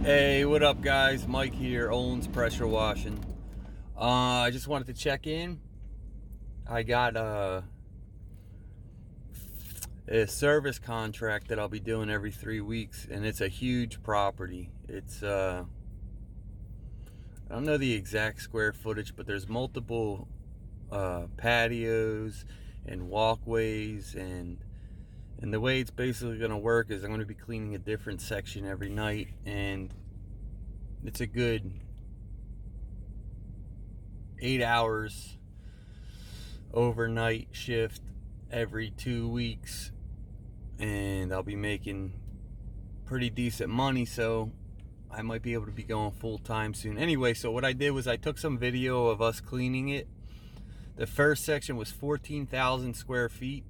Hey, what up, guys? Mike here, Owens Pressure Washing. I just wanted to check in. I got a service contract that I'll be doing every 3 weeks, and it's a huge property. I don't know the exact square footage, but there's multiple patios and walkways, and the way it's basically going to work is I'm going to be cleaning a different section every night, and it's a good 8 hours overnight shift every 2 weeks, and I'll be making pretty decent money, so I might be able to be going full-time soon. Anyway, so what I did was I took some video of us cleaning it. The first section was 14,000 square feet,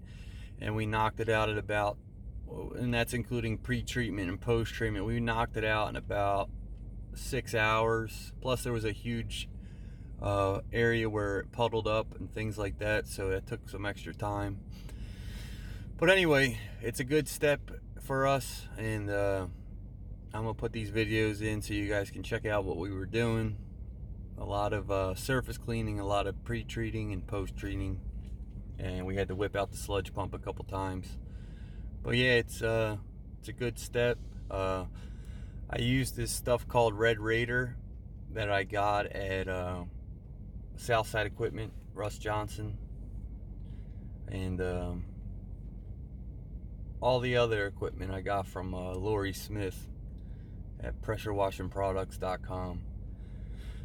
and we knocked it out at about, and that's including pre-treatment and post-treatment, we knocked it out in about 6 hours. Plus there was a huge area where it puddled up and things like that, so that took some extra time. But anyway, it's a good step for us, and I'm gonna put these videos in so you guys can check out what we were doing. A lot of surface cleaning, a lot of pre-treating and post-treating, and we had to whip out the sludge pump a couple times. But yeah, it's a good step. I used this stuff called Red Raider that I got at Southside Equipment, Russ Johnson, and all the other equipment I got from Lori Smith at pressurewashingproducts.com.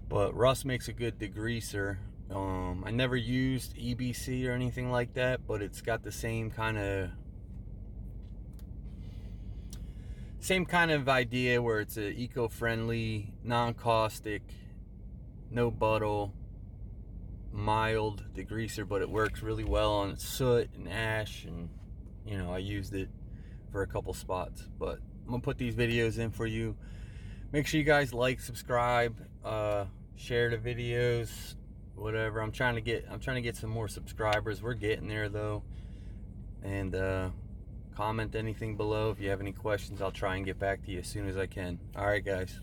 But Russ makes a good degreaser. I never used EBC or anything like that, but it's got the same kind of idea, where it's an eco-friendly, non-caustic, no buttle, mild degreaser, but it works really well on soot and ash, and I used it for a couple spots. But I'm gonna put these videos in for you. Make sure you guys like, subscribe, share the videos, whatever. I'm trying to get some more subscribers. We're getting there though. And comment anything below if you have any questions. I'll try and get back to you as soon as I can. All right, guys.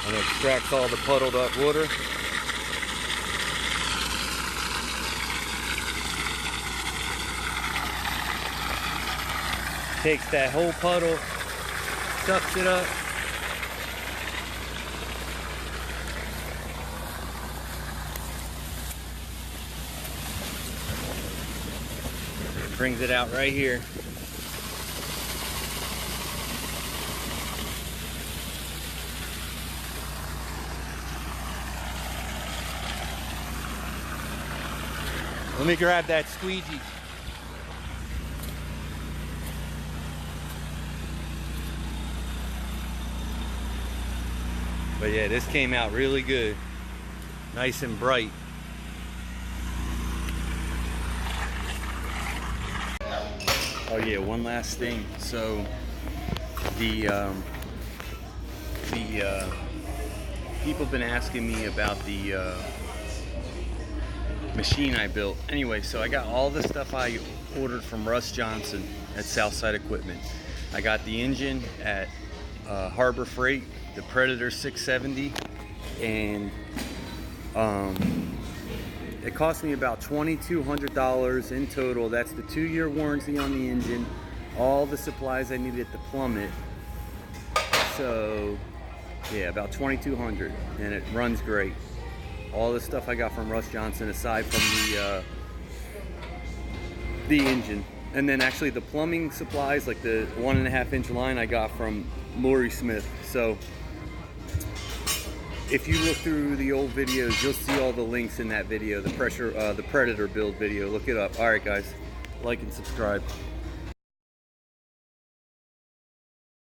and extracts all the puddled up water. Takes that whole puddle, sucks it up. Brings it out right here. Let me grab that squeegee. But yeah, this came out really good. Nice and bright. Oh yeah, one last thing. So the people have been asking me about the machine I built. Anyway, so I got all the stuff I ordered from Russ Johnson at Southside Equipment. I got the engine at Harbor Freight, the Predator 670, and it cost me about $2,200 in total. That's the 2-year warranty on the engine, all the supplies I needed to plumb it. So yeah, about $2,200, and it runs great. All the stuff I got from Russ Johnson, aside from the engine, and then actually the plumbing supplies, like the 1.5-inch line, I got from Lori Smith. So if you look through the old videos, you'll see all the links in that video, the Predator build video. Look it up. All right, guys, like and subscribe.